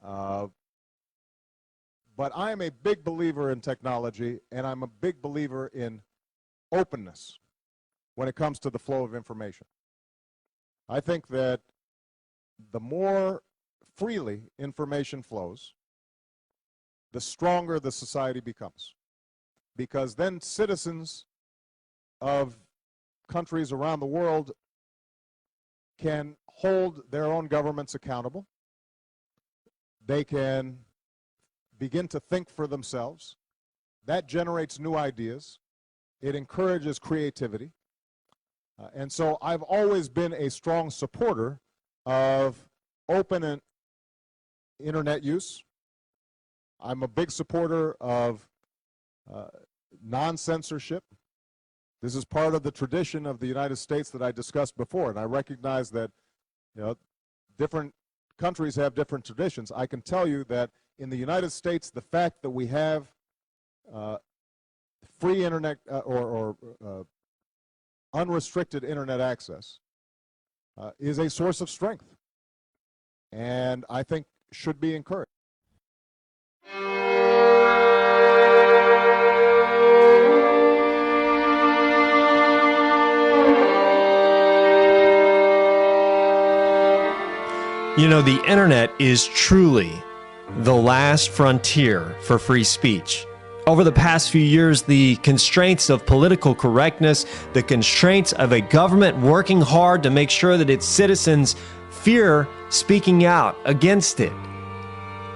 Uh, but I am a big believer in technology, and I'm a big believer in openness when it comes to the flow of information. I think that the more freely information flows, the stronger the society becomes. Because then citizens of countries around the world can hold their own governments accountable. They can begin to think for themselves. That generates new ideas. It encourages creativity. And so I've always been a strong supporter of open internet use. I'm a big supporter of non-censorship. This is part of the tradition of the United States that I discussed before, and I recognize that different countries have different traditions. I can tell you that in the United States, the fact that we have free internet or unrestricted internet access is a source of strength, and I think should be encouraged. You know, the internet is truly the last frontier for free speech. Over the past few years, the constraints of political correctness, the constraints of a government working hard to make sure that its citizens fear speaking out against it,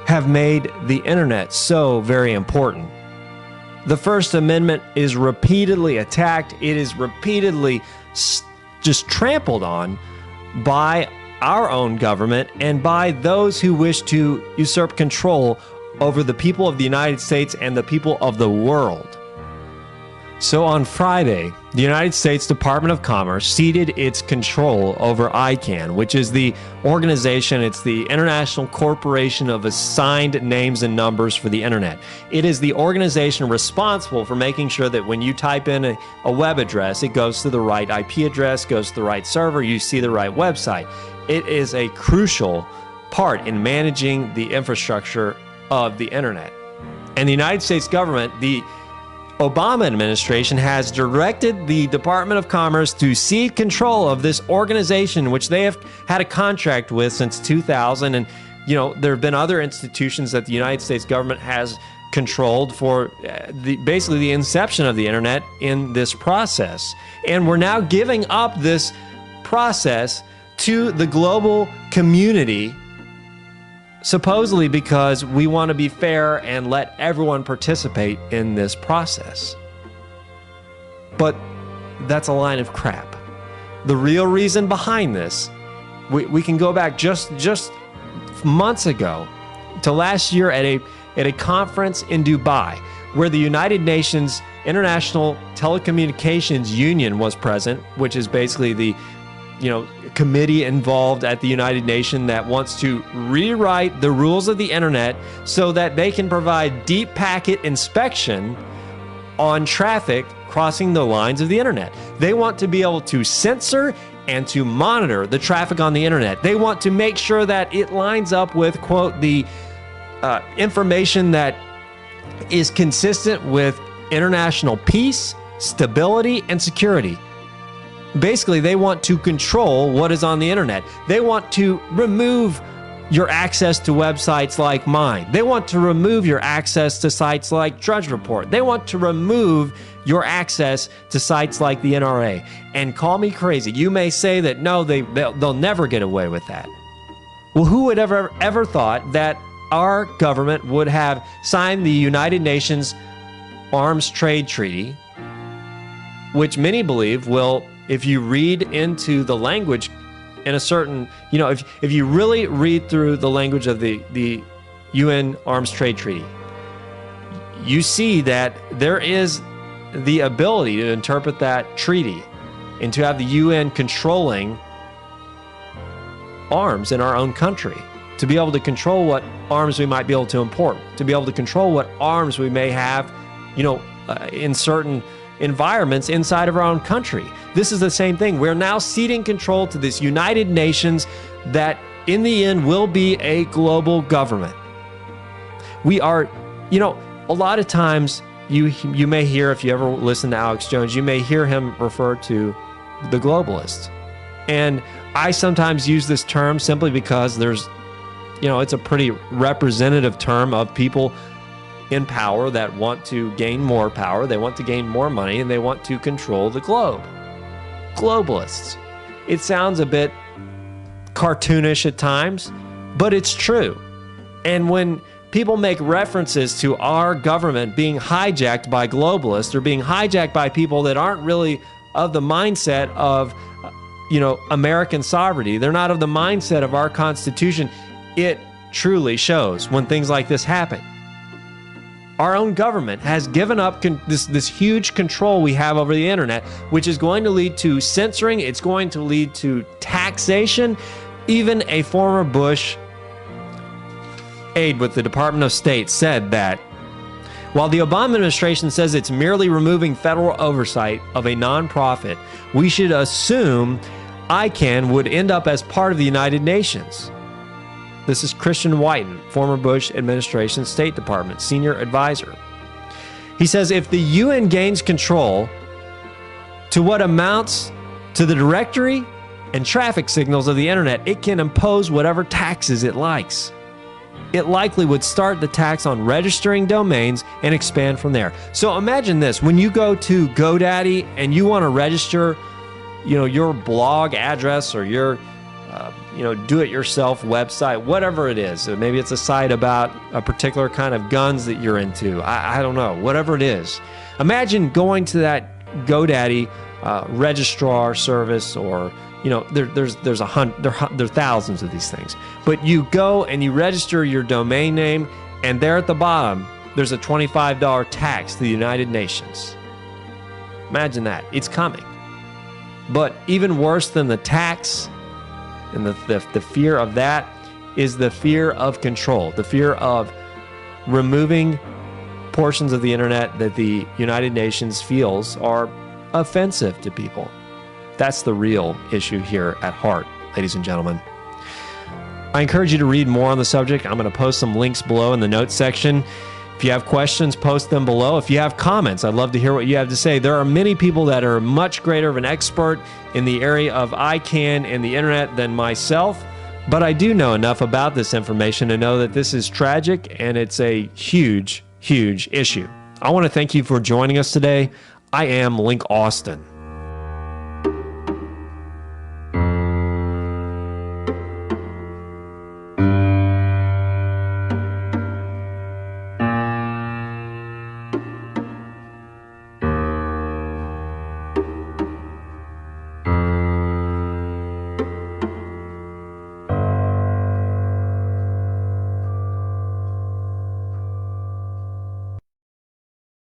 have made the internet so very important. The First Amendment is repeatedly attacked. It is repeatedly just trampled on by our own government and by those who wish to usurp control over the people of the United States and the people of the world. So on Friday, the United States Department of Commerce ceded its control over ICANN, which is the organization, it's the International Corporation of Assigned Names and Numbers for the Internet. It is the organization responsible for making sure that when you type in a web address, it goes to the right IP address, goes to the right server, you see the right website. It is a crucial part in managing the infrastructure of the internet. And the United States government, the Obama administration, has directed the Department of Commerce to cede control of this organization, which they have had a contract with since 2000. And, there have been other institutions that the United States government has controlled for basically the inception of the internet in this process. And we're now giving up this process to the global community, supposedly because we want to be fair and let everyone participate in this process. But that's a line of crap. The real reason behind this, we can go back just months ago to last year at a conference in Dubai, where the United Nations International Telecommunications Union was present, which is basically the committee involved at the United Nations that wants to rewrite the rules of the internet so that they can provide deep packet inspection on traffic crossing the lines of the internet. They want to be able to censor and to monitor the traffic on the internet. They want to make sure that it lines up with, quote, the information that is consistent with international peace, stability, and security. Basically, they want to control what is on the internet. They want to remove your access to websites like mine. They want to remove your access to sites like Drudge Report. They want to remove your access to sites like the NRA. And call me crazy. You may say that, no, they'll never get away with that. Well, who would ever thought that our government would have signed the United Nations Arms Trade Treaty, which many believe will, if you read into the language in a certain, if you really read through the language of the UN Arms Trade Treaty, you see that there is the ability to interpret that treaty and to have the UN controlling arms in our own country, to be able to control what arms we might be able to import, to be able to control what arms we may have, in certain environments inside of our own country. This is the same thing. We're now ceding control to this United Nations that in the end will be a global government. We are, a lot of times you may hear, if you ever listen to Alex Jones, you may hear him refer to the globalists. And I sometimes use this term simply because it's a pretty representative term of people in power that want to gain more power, they want to gain more money, and they want to control the globe. Globalists. It sounds a bit cartoonish at times, but it's true. And when people make references to our government being hijacked by globalists or being hijacked by people that aren't really of the mindset of, American sovereignty, they're not of the mindset of our Constitution, it truly shows when things like this happen. Our own government has given up this huge control we have over the internet, which is going to lead to censoring. It's going to lead to taxation. Even a former Bush aide with the Department of State said that while the Obama administration says it's merely removing federal oversight of a nonprofit, we should assume ICANN would end up as part of the United Nations. This is Christian Whiten, former Bush administration State Department senior advisor. He says if the UN gains control to what amounts to the directory and traffic signals of the internet, it can impose whatever taxes it likes. It likely would start the tax on registering domains and expand from there. So imagine this, when you go to GoDaddy and you want to register, your blog address or your do-it-yourself website, whatever it is. Maybe it's a site about a particular kind of guns that you're into. I don't know, whatever it is. Imagine going to that GoDaddy registrar service, or there's thousands of these things. But you go and you register your domain name, and there at the bottom there's a $25 tax to the United Nations. Imagine that. It's coming. But even worse than the tax and the fear of that is the fear of control, the fear of removing portions of the internet that the United Nations feels are offensive to people. That's the real issue here at heart, ladies and gentlemen. I encourage you to read more on the subject. I'm going to post some links below in the notes section. If you have questions, post them below. If you have comments, I'd love to hear what you have to say. There are many people that are much greater of an expert in the area of ICANN and the internet than myself, but I do know enough about this information to know that this is tragic and it's a huge, huge issue. I want to thank you for joining us today. I am Link Austin.